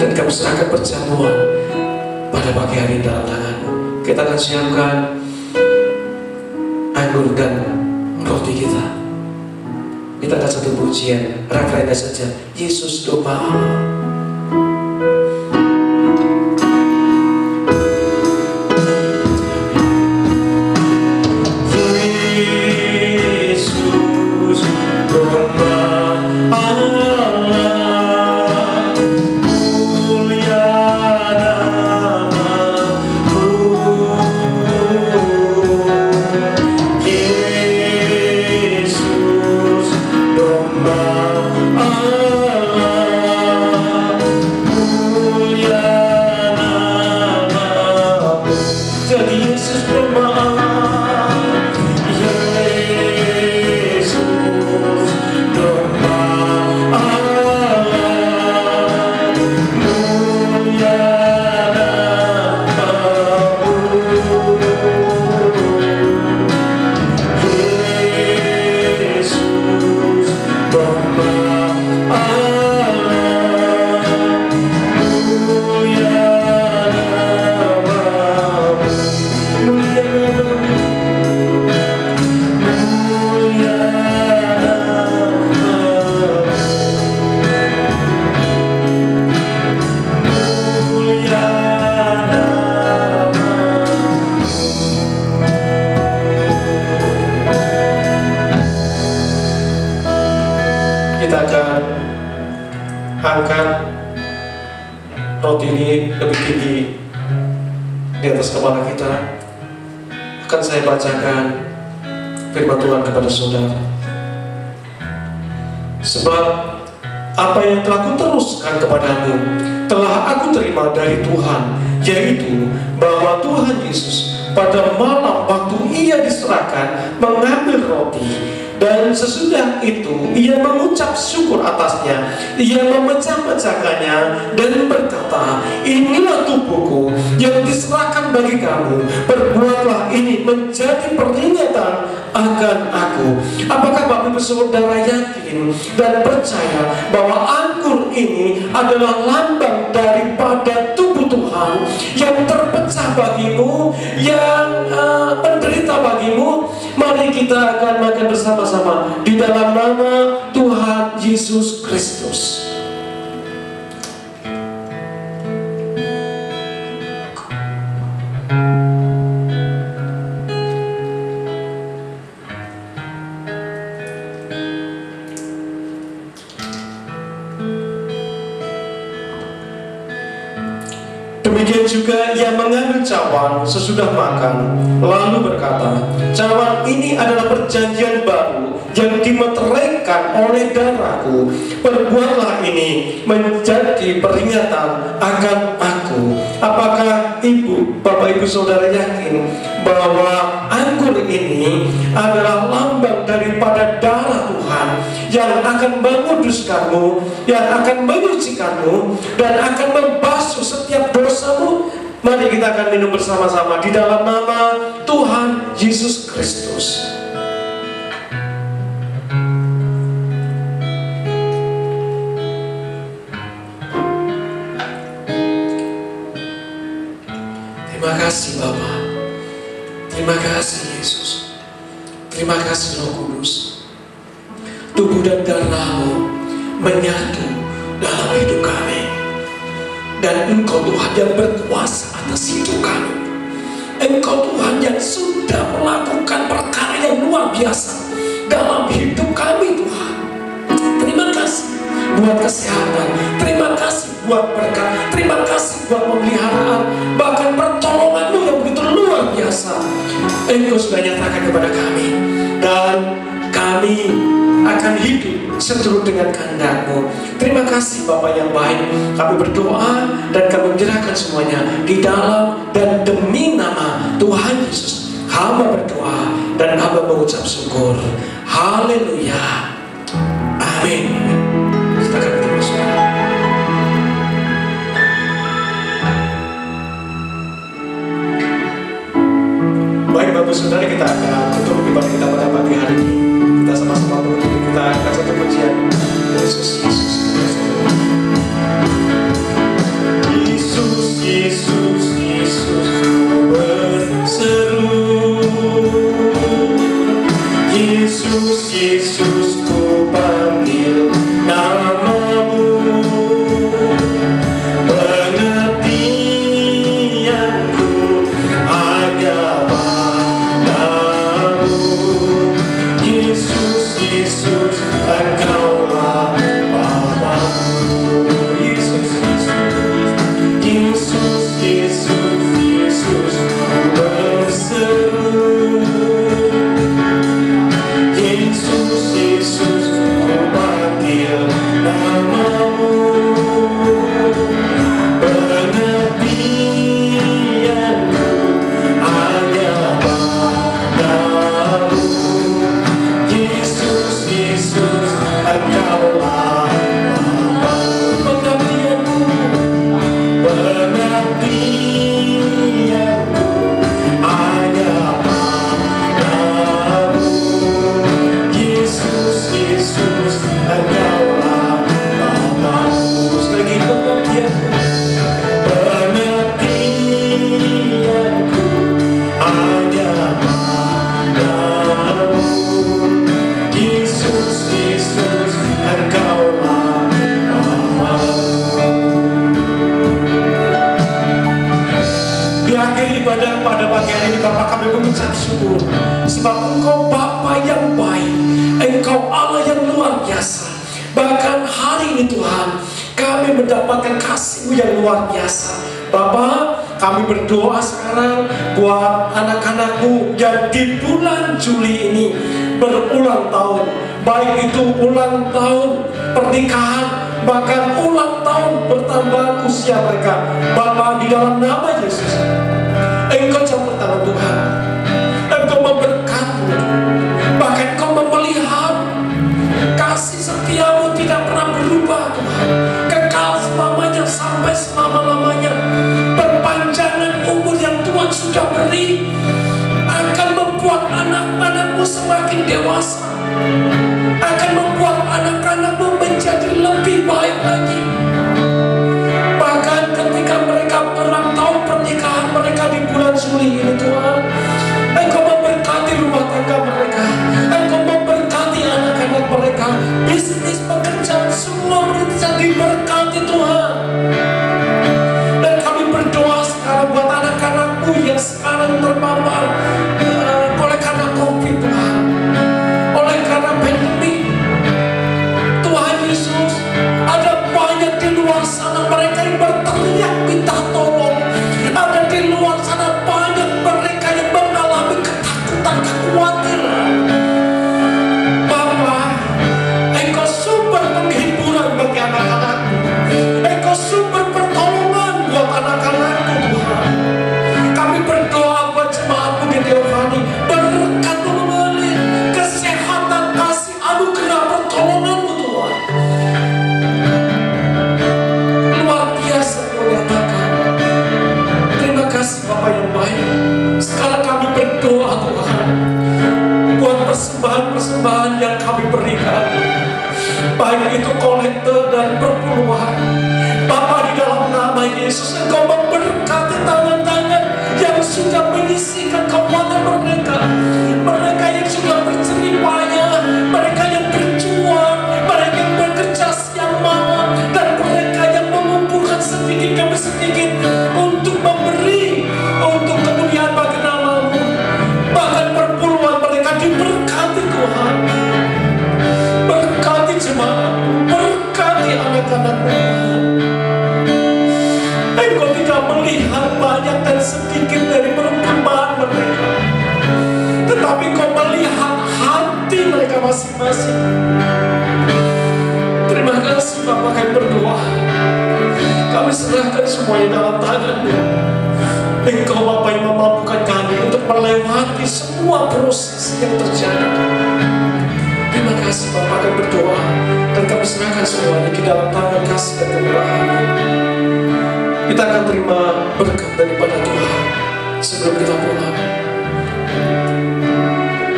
dan kami serahkan perjamuan pada pagi hari dalam tangan-Mu. Kita akan siapkan anggur dan roti kita. Kita akan satu pujian, refrennya saja, Yesus Domba Allah. Kita akan angkat roti ini lebih tinggi di atas kepala kita. Akan saya bacakan firman Tuhan kepada saudara. Sebab apa yang telah kuteruskan kepadamu telah aku terima dari Tuhan, yaitu bahwa Tuhan Yesus pada malam waktu ia diserahkan mengambil roti, dan sesudah itu ia mengucap syukur atasnya, ia memecah-mecahkannya dan berkata, inilah tubuhku yang diserahkan bagi kamu, perbuatlah ini menjadi peringatan akan aku. Apakah Bapak Ibu Saudara yakin dan percaya bahwa anggur ini adalah lambang daripada tubuh Tuhan yang terpecah bagimu, yang menderita bagimu? Mari kita akan makan bersama-sama di dalam nama Tuhan Yesus Kristus. Demikian juga ia mengambil cawan sesudah makan, lalu berkata, cawan ini adalah perjanjian baru yang dimeteraikan oleh darahku. Perbuatlah ini menjadi peringatan akan aku. Apakah ibu, bapak, ibu, saudara yakin bahwa anggur ini adalah lambang daripada darah Tuhan yang akan menguduskanmu, yang akan menyucikanmu, dan akan membasuh setiap dosamu? Mari kita akan minum bersama-sama di dalam nama Tuhan Yesus Kristus. Terima kasih Bapa, terima kasih Yesus, terima kasih Roh Kudus. Tubuh dan darah-Mu menyatu dalam hidup kami, dan Engkau Tuhan yang berkuasa atas hidup kami. Engkau Tuhan yang sudah melakukan perkara yang luar biasa dalam hidup kami Tuhan. Terima kasih buat kesehatan, terima kasih buat berkat, terima kasih buat pemeliharaan, bahkan pertolongan-Mu yang begitu luar biasa. Engkau sudah nyatakan kepada kami, dan kami akan hidup seturut dengan kehendak-Mu. Terima kasih Bapa yang baik. Kami berdoa dan kami menyerahkan semuanya di dalam dan demi nama Tuhan Yesus. Hamba berdoa dan hamba mengucap syukur. Haleluya. Amin. Silakan terus. Baik Bapak Saudara, kita akan tutup ibadah kita pada pagi hari ini. Kita sama-sama menutup, kita akan satu pujian Yesus, Yesus, Yesus, Yesus, Yesus, ku berseru. Yesus, Yesus, ku panggil nama-Mu. Pengertianku hanya padamu. Yesus, Yesus, Engkaulah Bapa-Ku. Yesus, Yesus, Yesus, Yesus, ku berseru. Yesus, Yesus, ku panggil nama-Mu. Pengertianku hanya padamu. Yesus, Yesus, Engkaulah Bapa-Ku. Pengertianku hanya padamu. Yesus, Yesus, Engkaulah Bapa-Ku. Sekali lagi, pengertianku hanya padamu. Yesus, Yesus, Engkaulah Bapa-Ku. Di akhir ibadah pada pagi hari ini, Bapak, kami mengucap syukur sebab Engkau Bapa yang baik, Engkau Allah yang luar biasa. Bahkan hari ini Tuhan, kami mendapatkan kasih-Mu yang luar biasa. Bapak, kami berdoa sekarang buat anak-anak-Mu yang di bulan Juli ini berulang tahun, baik itu ulang tahun pernikahan, bahkan ulang tahun bertambahan usia mereka. Bapak, di dalam nama Yesus, Engkau campur tangan Tuhan. Engkau memberkati, bahkan Engkau memelihara. Kasih setiamu tidak pernah berubah Tuhan, kekal selamanya sampai selama-lamanya. Perpanjangan umur yang Tuhan sudah beri akan membuat anak-anakmu semakin dewasa, akan membuat anak-anakmu menjadi lebih baik lagi. Bahkan ketika mereka merantau pernikahan mereka di bulan Juli ini Tuhan, Engkau memberkati rumah tangga mereka, Engkau memberkati anak-anak mereka, bisnis, pekerjaan, semua mereka diberkati Tuhan. Dan kami berdoa sekarang buat anak-anakmu yang sekarang terpapar oleh karena COVID Tuhan, oleh karena pandemi. Tuhan Yesus, ada banyak di luar sana mereka yang berteriak minta tolong. Ada di luar sana banyak mereka yang mengalami ketakutan, kekhawatiran. Bapa, Engkau sumber penghiburan bagi anak-anakmu. Engkau sumber pertolongan buat anak-anakmu Tuhan. Kami berdoa buat jemaatmu di Teofani, berkat-Mu mengalir kesehatan, kasih, anugerah, pertolongan-Mu Tuhan. Luar biasa Kau nyatakan. Terima kasih Bapa yang baik. Sekarang kami berdoa Tuhan buat persembahan-persembahan yang kami berikan, baik itu kolekte dan perpuluhan. Bapa, di dalam nama Yesus Engkau memberkati tangan-tangan yang sudah menyisihkan keuangan mereka, mereka yang sudah berjerih payah, mereka yang berjuang, mereka yang bekerja siang malam, dan mereka yang mengumpulkan sedikit demi sedikit untuk memberi untuk kemuliaan bagi nama-Mu. Bahkan perpuluhan mereka diberkati Tuhan. Berkati jemaat, berkati anak-anak-Mu. Engkau tidak melihat banyak dan sedikit dari perkembangan mereka, tetapi Engkau melihat hati mereka masing-masing. Terima kasih Bapak, kami berdoa, kami serahkan semuanya dalam tangan-Mu. Engkau Bapak yang memampukan kami untuk melewati semua proses yang terjadi. Terima kasih Bapak, kami berdoa dan kami serahkan semuanya di dalam tangan kasih dan kemurahan-Mu. Kita akan terima berkat daripada Tuhan sebelum kita pulang.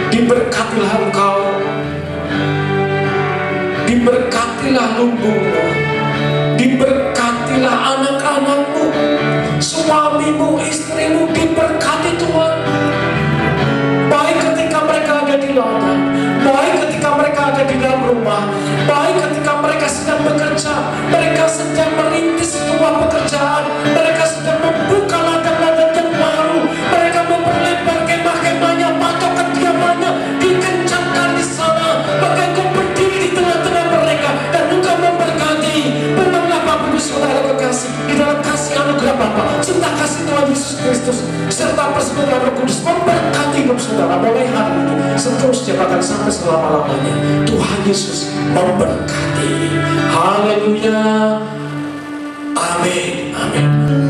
Diberkatilah engkau, diberkatilah lumbungmu, diberkatilah anak-anakmu, suamimu, istrimu, diberkati Tuhan. Baik ketika mereka ada di ladang, baik ketika mereka ada di dalam rumah, baik ketika mereka sedang bekerja, mereka sedang merintis sebuah pekerjaan, mereka sedang membuka ladang-ladang yang baru, mereka memperlebar kemah-kemahnya, patok kediamannya, dikencangkan di sana. Maka Engkau berdiri di tengah-tengah mereka dan Engkau memberkati. Pulang Bapak Ibu Saudara kekasih, di dalam kasih anugerah Bapa, cinta kasih Tuhan Yesus Kristus serta persekutuan Roh Kudus memberkati hidup saudara mulai hari ini seterusnya bahkan sampai selama-lamanya. Tuhan Yesus memberkati. Haleluya. Amin. Amin.